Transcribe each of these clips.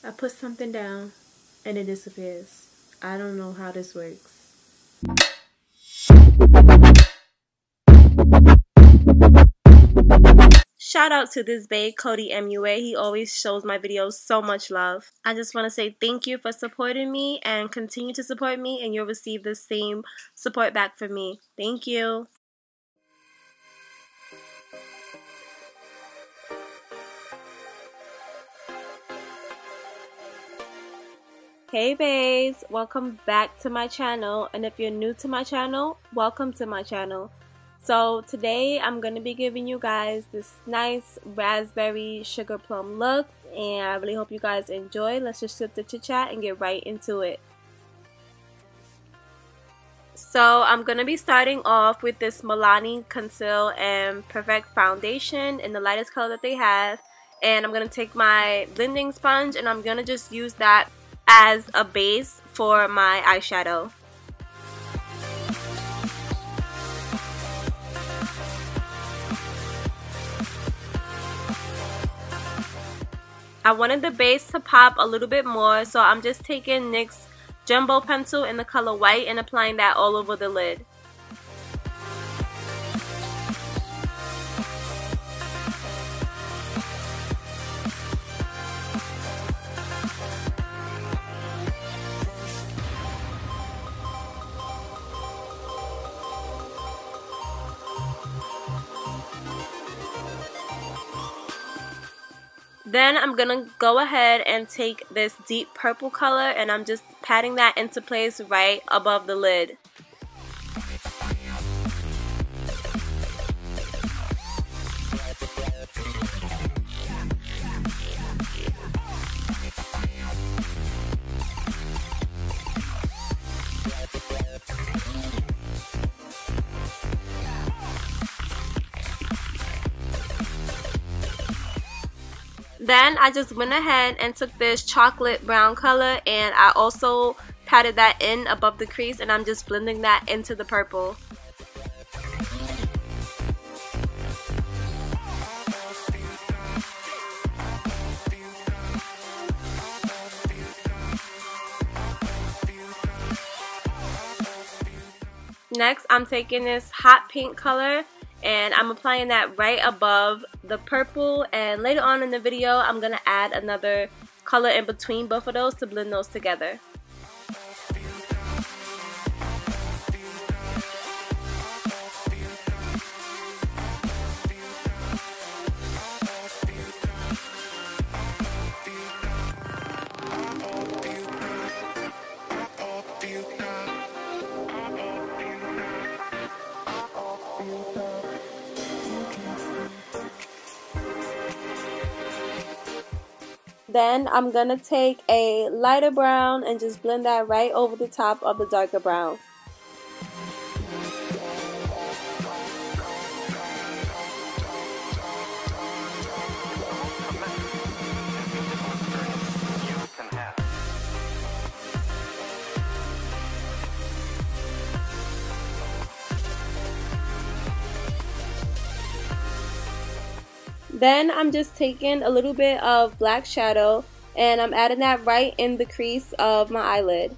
I put something down and it disappears. I don't know how this works. Shout out to this babe, Cody MUA. He always shows my videos so much love. I just want to say thank you for supporting me and continue to support me, and you'll receive the same support back from me. Thank you. Hey babes, welcome back to my channel, and if you're new to my channel, welcome to my channel. So today I'm going to be giving you guys this nice raspberry sugar plum look, and I really hope you guys enjoy. Let's just skip the chit chat and get right into it. So I'm going to be starting off with this Milani Conceal and Perfect Foundation in the lightest color that they have, and I'm going to take my blending sponge and I'm going to just use that as a base for my eyeshadow. I wanted the base to pop a little bit more, so I'm just taking NYX's Jumbo Pencil in the color white and applying that all over the lid. Then I'm going to go ahead and take this deep purple color and I'm just patting that into place right above the lid. Then I just went ahead and took this chocolate brown color and I also patted that in above the crease, and I'm just blending that into the purple. Next, I'm taking this hot pink color and I'm applying that right above the purple, and later on in the video I'm going to add another color in between both of those to blend those together. Then I'm going to take a lighter brown and just blend that right over the top of the darker brown. Then I'm just taking a little bit of black shadow and I'm adding that right in the crease of my eyelid.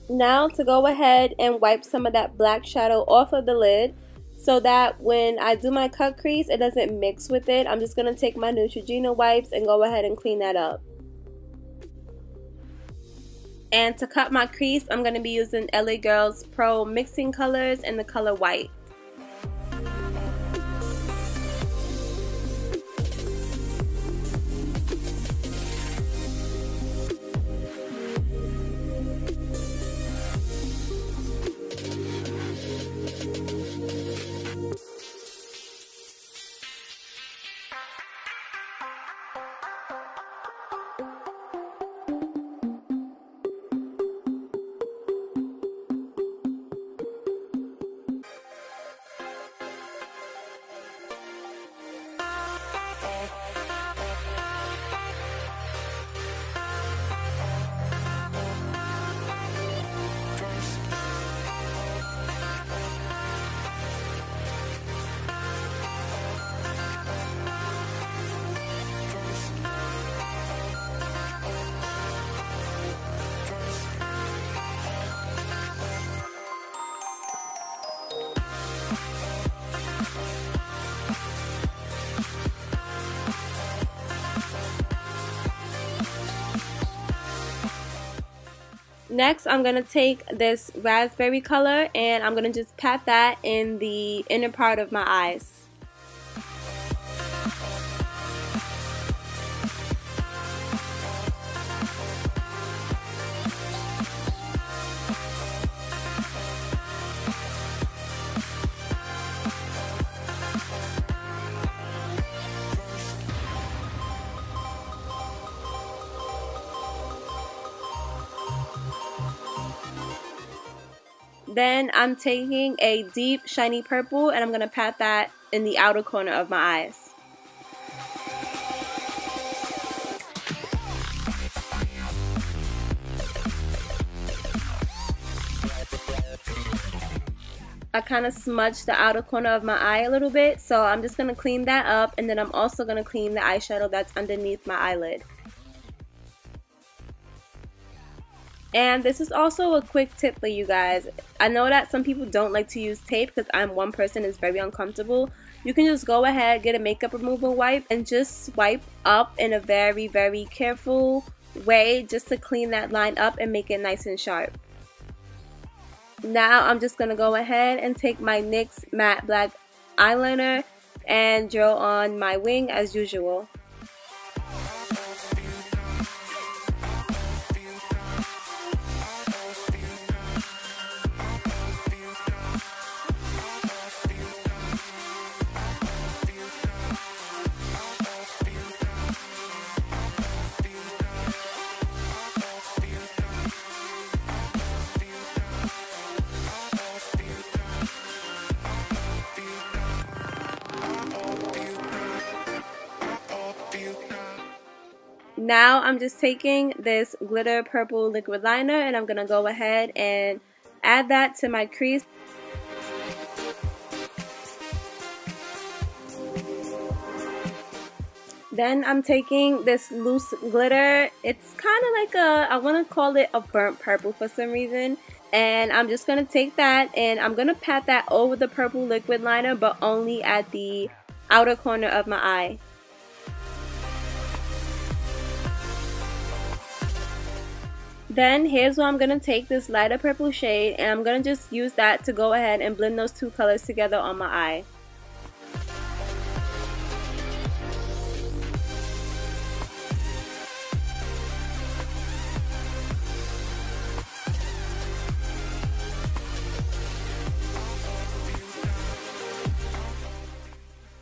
Now to go ahead and wipe some of that black shadow off of the lid, so that when I do my cut crease, it doesn't mix with it. I'm just going to take my Neutrogena wipes and go ahead and clean that up. And to cut my crease, I'm going to be using LA Girls Pro Mixing Colors in the color white. Next, I'm going to take this raspberry color and I'm going to just pat that in the inner part of my eyes. Then I'm taking a deep shiny purple and I'm going to pat that in the outer corner of my eyes. I kind of smudged the outer corner of my eye a little bit, so I'm just going to clean that up, and then I'm also going to clean the eyeshadow that's underneath my eyelid. And this is also a quick tip for you guys. I know that some people don't like to use tape because I'm one person is very uncomfortable. You can just go ahead, get a makeup removal wipe, and just swipe up in a very, very careful way just to clean that line up and make it nice and sharp. Now I'm just going to go ahead and take my NYX matte black eyeliner and draw on my wing as usual. Now I'm just taking this glitter purple liquid liner and I'm going to go ahead and add that to my crease. Then I'm taking this loose glitter. It's kind of like I want to call it a burnt purple for some reason. And I'm just going to take that and I'm going to pat that over the purple liquid liner, but only at the outer corner of my eye. Then here's where I'm going to take this lighter purple shade and I'm going to just use that to go ahead and blend those two colors together on my eye.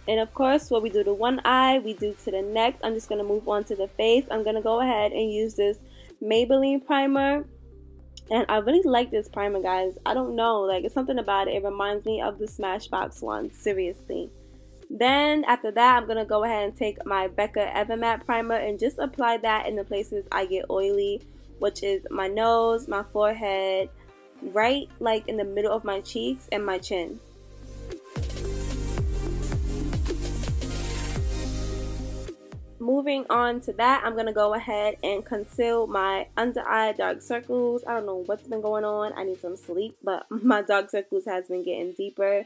And of course, what we do to one eye, we do to the next. I'm just going to move on to the face. I'm going to go ahead and use this Maybelline primer, and I really like this primer, guys. I don't know, like, it's something about it. It reminds me of the Smashbox one, seriously. Then after that, I'm gonna go ahead and take my Becca Evermatte primer and just apply that in the places I get oily, which is my nose, my forehead, right like in the middle of my cheeks and my chin. Moving on to that, I'm going to go ahead and conceal my under eye dark circles. I don't know what's been going on. I need some sleep, but my dark circles has been getting deeper.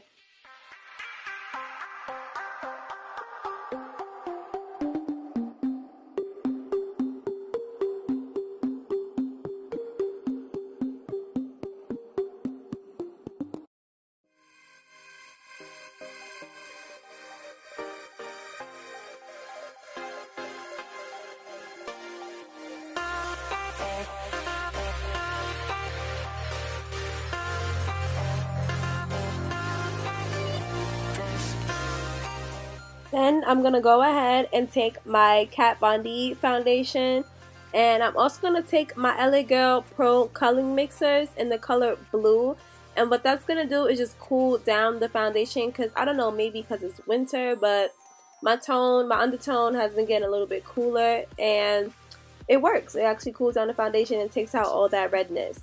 Then I'm going to go ahead and take my Kat Von D foundation, and I'm also going to take my LA Girl Pro Coloring Mixers in the color blue, and what that's going to do is just cool down the foundation, because I don't know, maybe because it's winter, but my undertone has been getting a little bit cooler, and it works. It actually cools down the foundation and takes out all that redness.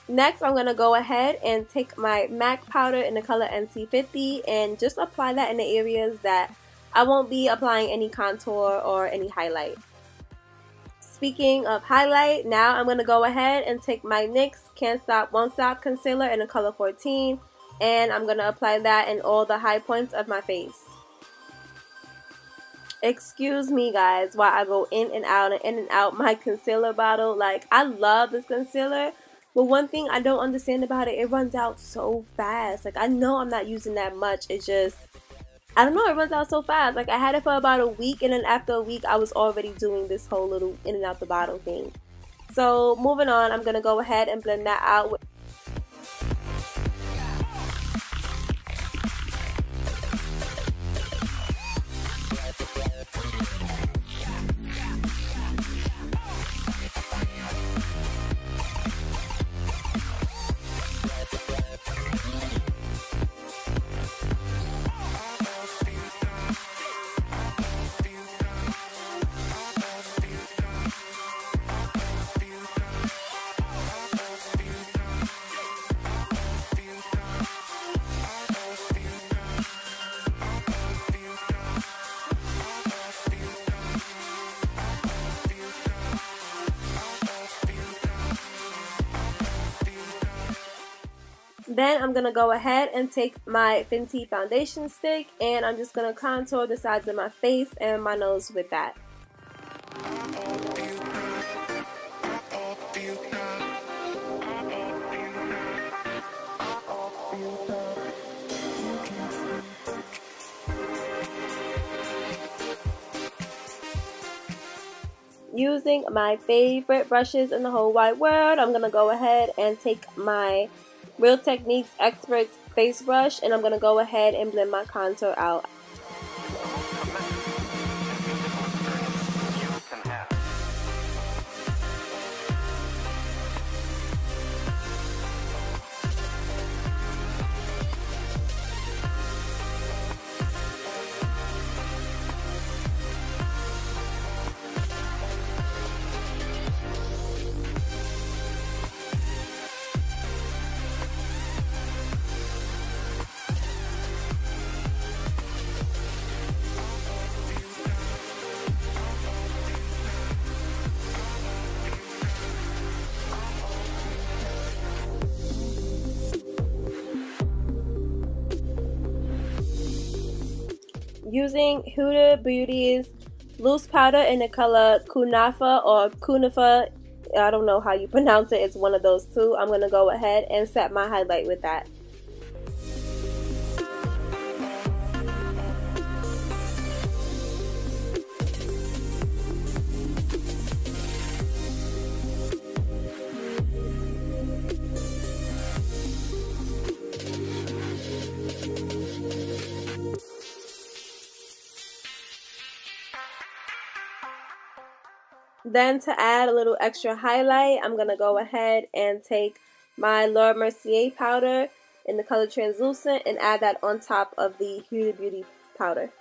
Next, I'm going to go ahead and take my MAC powder in the color NC50 and just apply that in the areas that I won't be applying any contour or any highlight. speaking of highlight, now I'm going to go ahead and take my NYX Can't Stop Won't Stop concealer in the color 14, and I'm going to apply that in all the high points of my face. Excuse me guys while I go in and out my concealer bottle. Like, I love this concealer, but one thing I don't understand about it, it runs out so fast. Like, I know I'm not using that much, it just, I don't know, it runs out so fast. Like, I had it for about a week, and then after a week I was already doing this whole little in and out the bottle thing. So moving on, I'm gonna go ahead and blend that out with Then I'm going to go ahead and take my Fenty foundation stick, and I'm just going to contour the sides of my face and my nose with that. Using my favorite brushes in the whole wide world, I'm going to go ahead and take my Real Techniques Experts face brush, and I'm going to go ahead and blend my contour out. Using Huda Beauty's loose powder in the color Kunafa or Kunafa, I don't know how you pronounce it, it's one of those two. I'm going to go ahead and set my highlight with that. Then to add a little extra highlight, I'm going to go ahead and take my Laura Mercier powder in the color Translucent and add that on top of the Huda Beauty powder.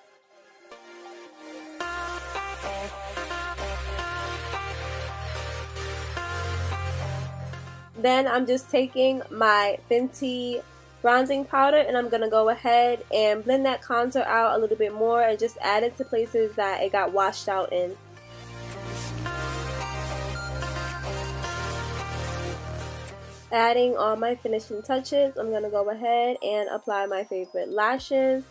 Then I'm just taking my Fenty bronzing powder, and I'm going to go ahead and blend that contour out a little bit more and just add it to places that it got washed out in. Adding all my finishing touches, I'm going to go ahead and apply my favorite lashes.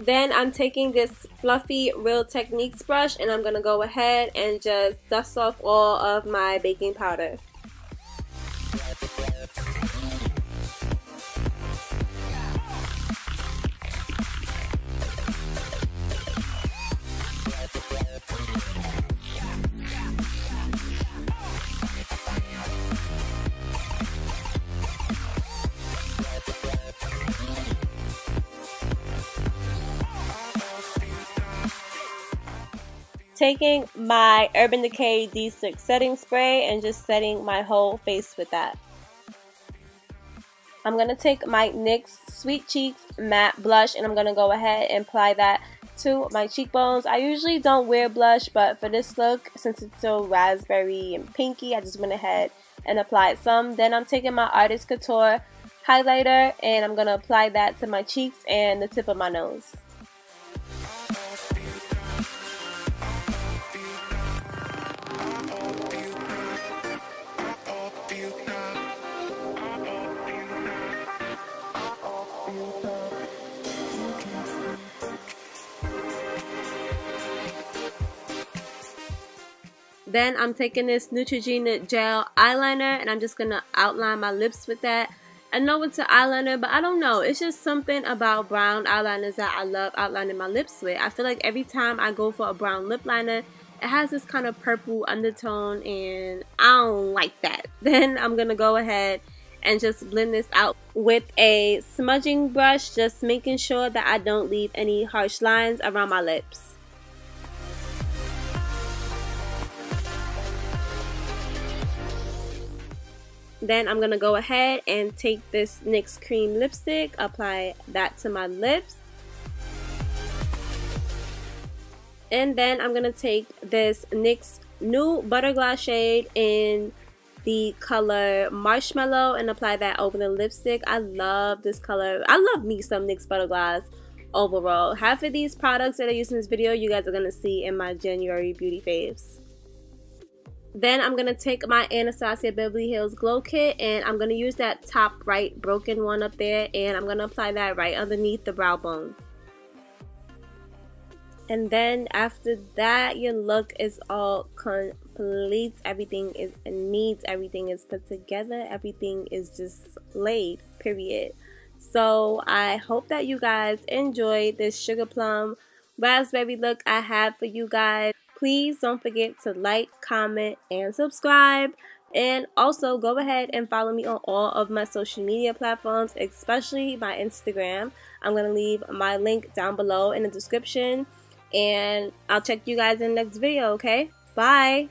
Then I'm taking this fluffy Real Techniques brush, and I'm going to go ahead and just dust off all of my baking powder. taking my Urban Decay D6 setting spray and just setting my whole face with that. I'm going to take my NYX Sweet Cheeks matte blush and I'm going to go ahead and apply that to my cheekbones. I usually don't wear blush, but for this look, since it's so raspberry and pinky, I just went ahead and applied some. Then I'm taking my Artist Couture highlighter and I'm going to apply that to my cheeks and the tip of my nose. Then I'm taking this Neutrogena gel eyeliner and I'm just going to outline my lips with that. I know it's an eyeliner, but I don't know. It's just something about brown eyeliners that I love outlining my lips with. I feel like every time I go for a brown lip liner, it has this kind of purple undertone and I don't like that. Then I'm going to go ahead and just blend this out with a smudging brush, just making sure that I don't leave any harsh lines around my lips. Then I'm going to go ahead and take this NYX cream lipstick, apply that to my lips. And then I'm going to take this NYX New Butterglass shade in the color Marshmallow and apply that over the lipstick. I love this color. I love me some NYX Butterglass overall. Half of these products that I use in this video, you guys are going to see in my January beauty faves. Then I'm going to take my Anastasia Beverly Hills Glow Kit and I'm going to use that top right broken one up there and I'm going to apply that right underneath the brow bone. And then after that, your look is all complete. Everything is neat. Everything is put together. Everything is just laid, period. So I hope that you guys enjoyed this Sugar Plum raspberry look I have for you guys. Please don't forget to like, comment, and subscribe. And also go ahead and follow me on all of my social media platforms, especially my Instagram. I'm going to leave my link down below in the description. And I'll check you guys in the next video, okay? Bye!